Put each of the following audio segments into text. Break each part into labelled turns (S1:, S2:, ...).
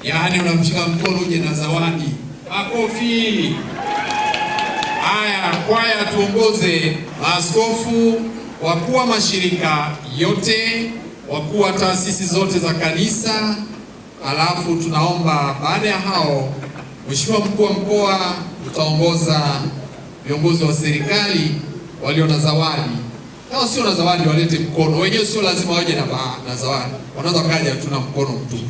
S1: yaani unamshika mkono uje na zawadi. Makofi. Haya, kwaya tuongoze maaskofu, wakuu wa mashirika yote, wakuu wa taasisi zote za kanisa. Alafu tunaomba baada ya hao, Mheshimiwa mkuu wa mkoa tutaongoza viongozi wa serikali walio na zawadi. Kama sio na zawadi walete mkono. Wenyewe sio lazima waje na zawadi. Wanaweza kaja tuna mkono mtupu.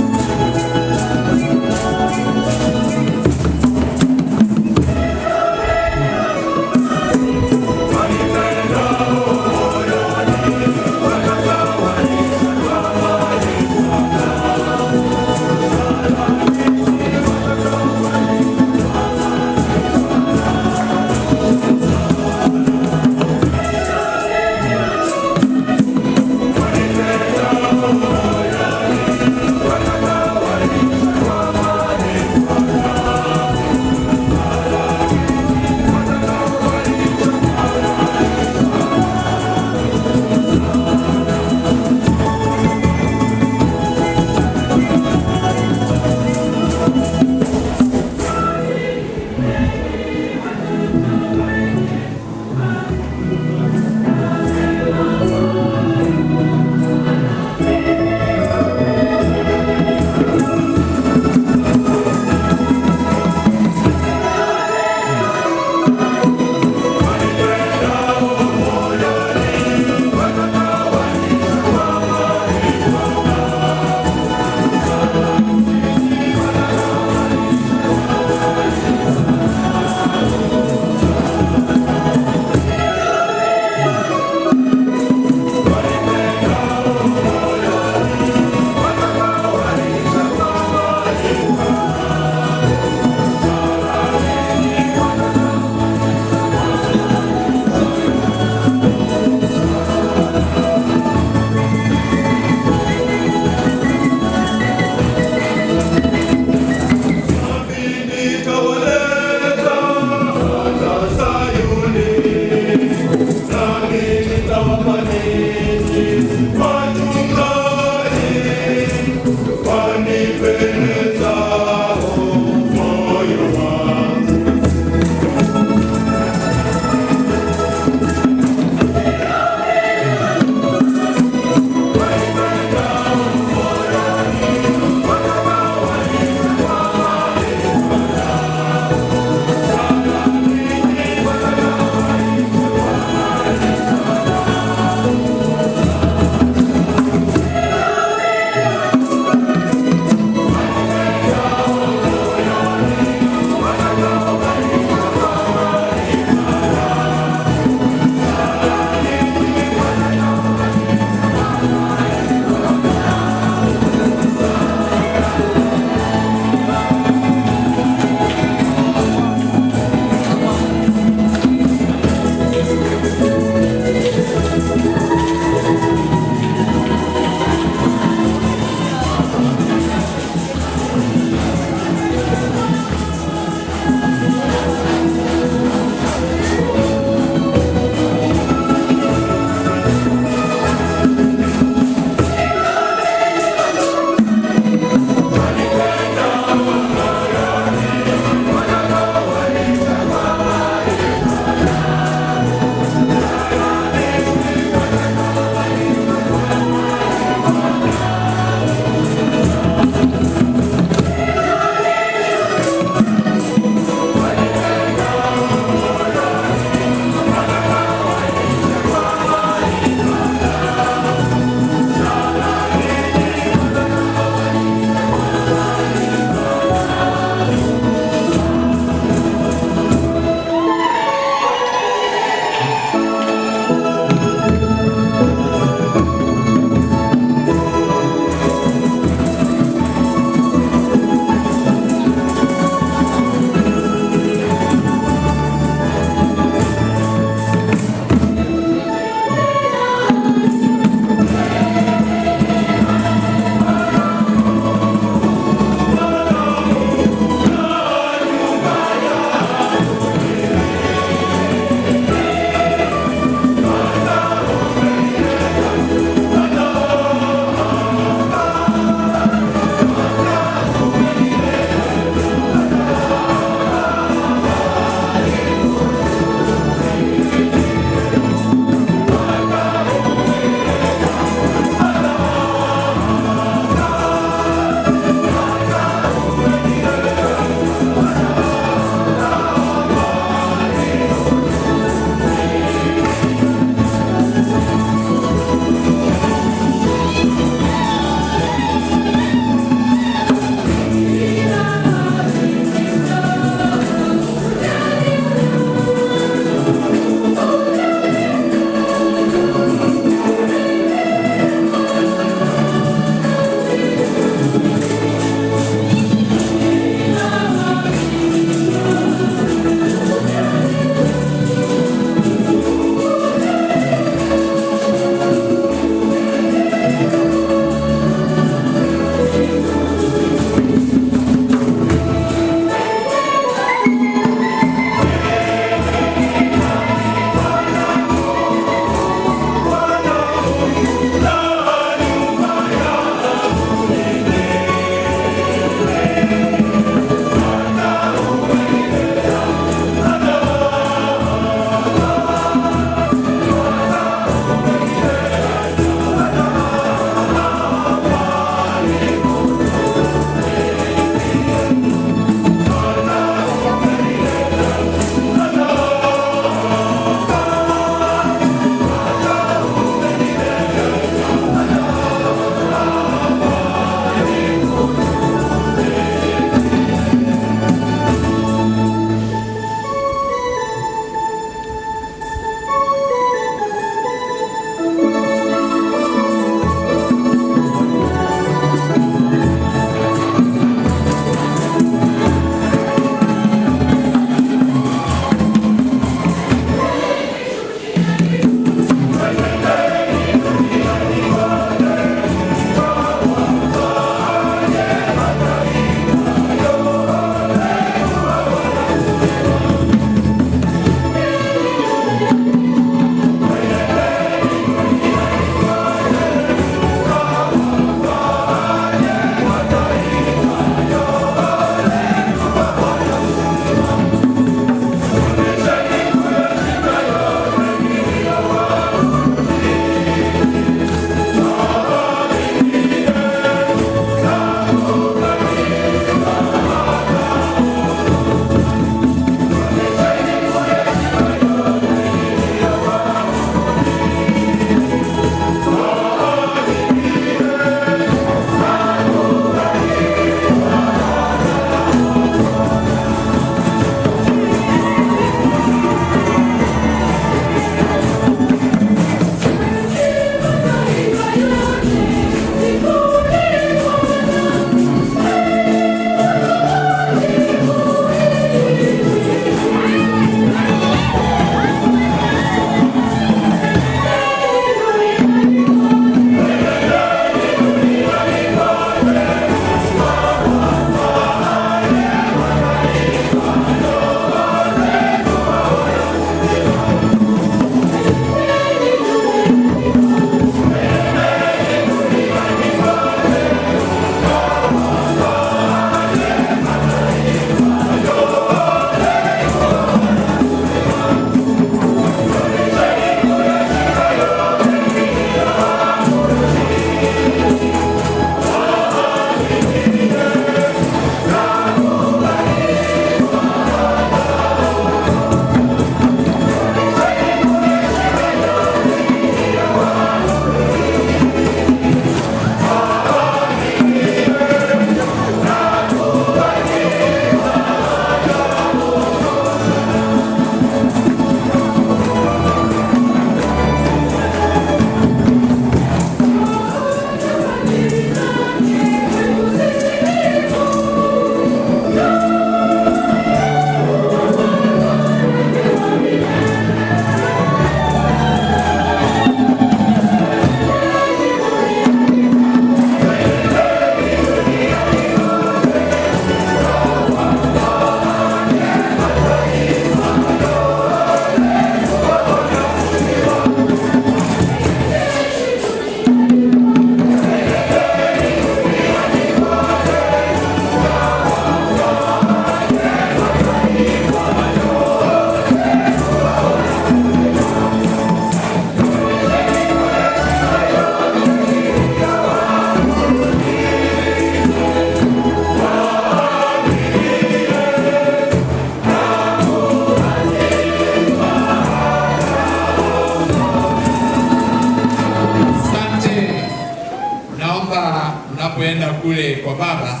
S1: kule kwa baba.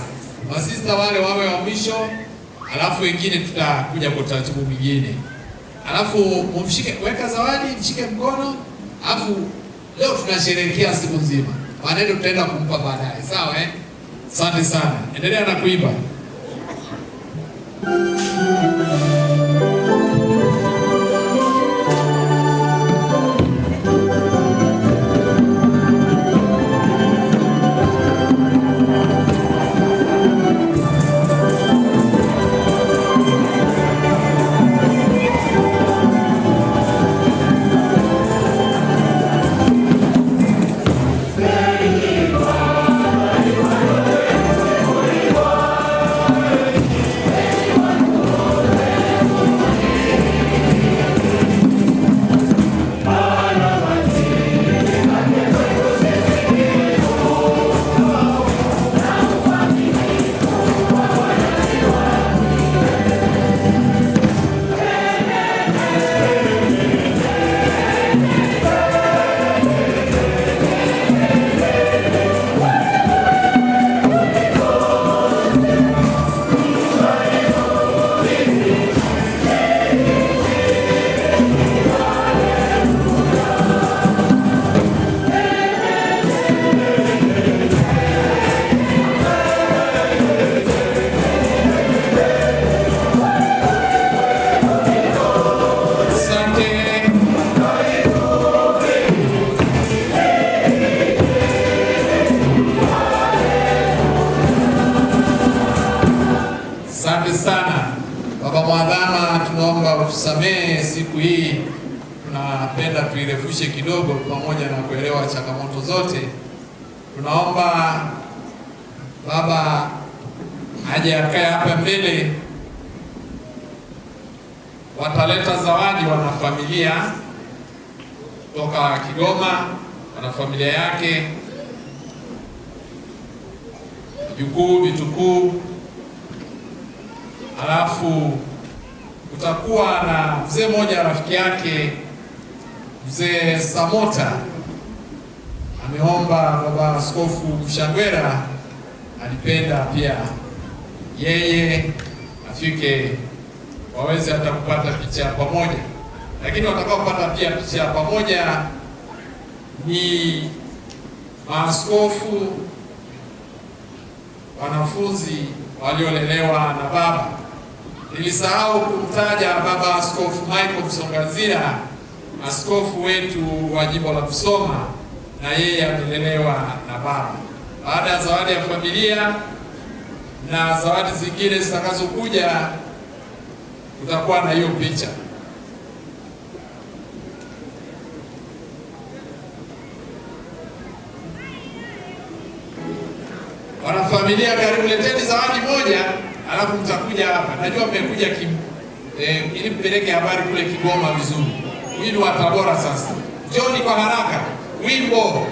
S1: Masista wale wawe wa mwisho, alafu wengine tutakuja kwa taratibu mwingine. Alafu mumshike, weka zawadi, mshike mkono. Alafu leo tunasherehekea siku nzima. Maneno tutaenda kumpa baadaye. Sawa eh? Asante sana. Endelea na kuimba. Asante sana Baba Mwadhama, tunaomba utusamehe siku hii, tunapenda tuirefushe kidogo pamoja na kuelewa changamoto zote. Tunaomba Baba aje akae hapa mbele, wataleta zawadi wanafamilia kutoka Kigoma, wanafamilia yake, vijukuu, vitukuu. Alafu kutakuwa na mzee mmoja rafiki yake, mzee Samota, ameomba Baba Askofu Shangwera, alipenda pia yeye afike waweze hata kupata picha pamoja. Lakini watakaopata pia picha pamoja ni maaskofu wanafunzi waliolelewa na baba. Nilisahau kumtaja Baba Askofu Michael Msongazira, askofu wetu wa jimbo la Musoma, na yeye amelelewa na baba. Baada ya zawadi ya familia na zawadi zingine zitakazokuja, kutakuwa na hiyo picha. Wanafamilia, karibu, leteni zawadi moja, alafu mtakuja hapa. Najua mmekuja ili mpeleke habari kule Kigoma vizuri. Huyu ni wa Tabora sasa. Njoni kwa haraka. Wimbo.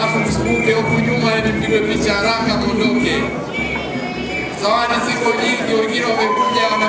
S1: alafu mzunguke huku nyuma ili mpigwe picha haraka mondoke. Zawadi ziko nyingi, wengine wamekuja na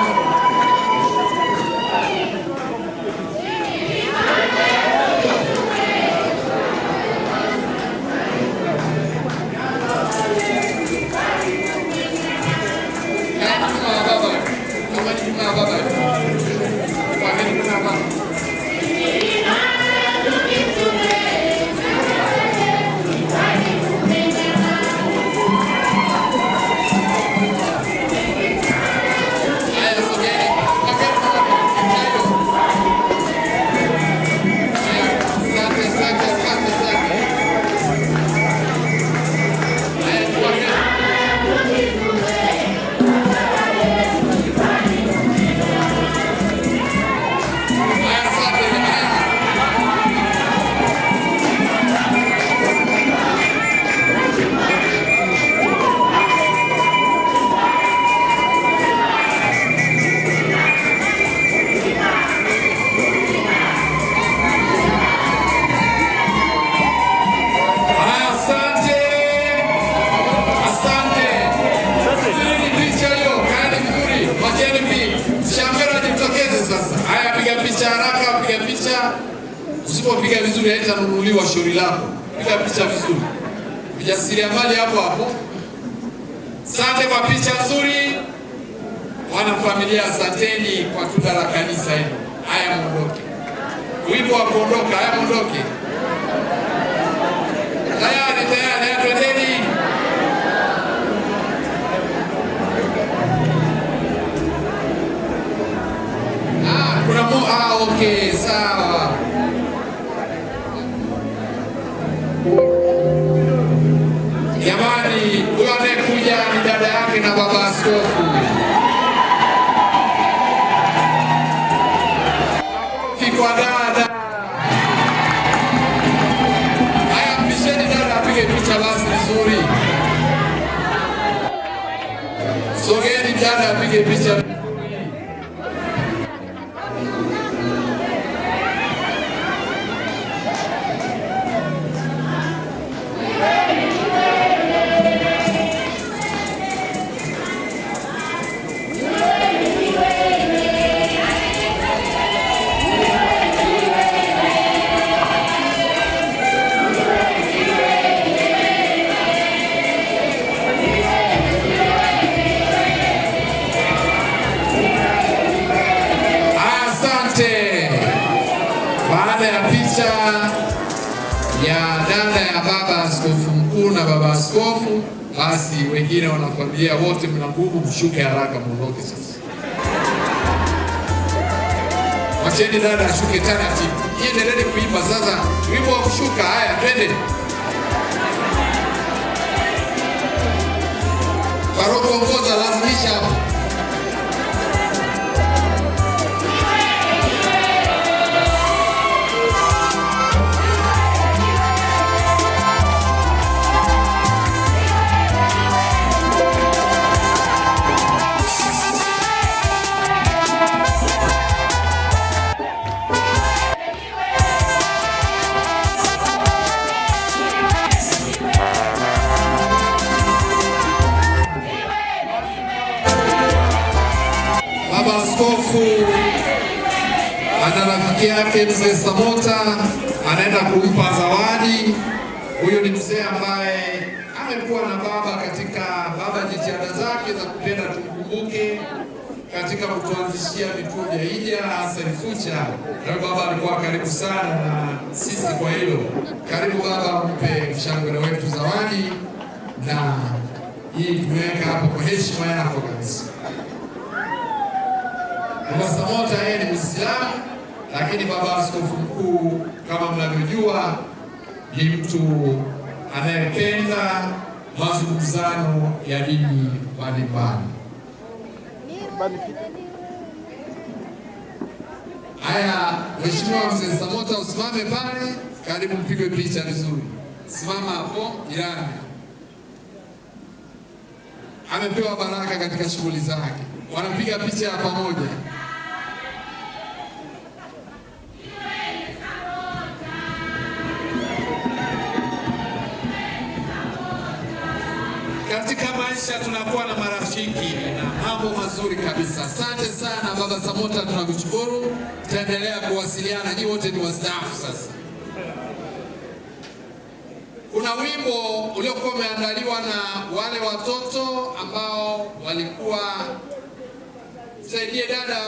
S1: haraka, piga picha. Usipopiga vizuri haitanunuliwa shauri lako. Piga picha vizuri. Mjasiriamali hapo hapo. Asante kwa picha nzuri. Wana familia, asanteni kwa tunda la kanisa hili. Haya muondoke. Wimbo wa kuondoka, haya muondoke. Tayari, twendeni. Okay, sawa. Jamani, huyo anayekuja ni dada yake na baba askofu. Kwa dada. Haya, mpisheni dada apige picha basi nzuri. Sogeni dada apige picha. Baada ya picha ya dada ya baba askofu mkuu na baba askofu, basi wengine wanafamilia wote mna nguvu, mshuke haraka muondoke sasa. Wacheni dada ashuke taratibu. Endeleni kuimba sasa. Wimbo wa kushuka. Haya, twende. Paroko ongoza, lazimisha hapo. Baba askofu ana rafiki yake mzee Samota, anaenda kumpa zawadi. Huyo ni mzee ambaye amekuwa na baba katika jitihada zake za kupenda tumkumbuke katika kutuanzishia vituo vya hija hasa Ifucha. Na baba alikuwa karibu sana na sisi kwa hilo. Karibu baba, mpe mshangwe wetu zawadi, na hii tumeweka hapo kwa heshima yako kabisa. Baba Samota yeye ni Muislamu, lakini baba askofu mkuu kama mnavyojua ni mtu anayependa mazungumzano ya dini mbalimbali. Haya, Mheshimiwa mzee Samota, usimame pale, karibu mpigwe picha vizuri. Simama hapo jirani. Amepewa baraka katika shughuli zake. Wanapiga picha ya pamoja. Katika maisha tunakuwa na marafiki na mambo mazuri kabisa. Asante sana Baba Samota, tunakushukuru. Tutaendelea kuwasiliana, nyinyi wote ni wastaafu sasa. Kuna wimbo uliokuwa umeandaliwa na wale watoto ambao walikuwa, saidie dada,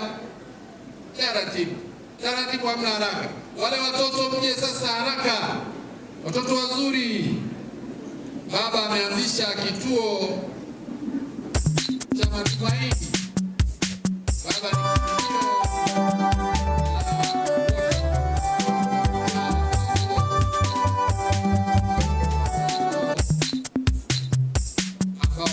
S1: taratibu, hamna haraka. Wale watoto mje sasa haraka, watoto wazuri. Baba ameanzisha kituo cha matumaini.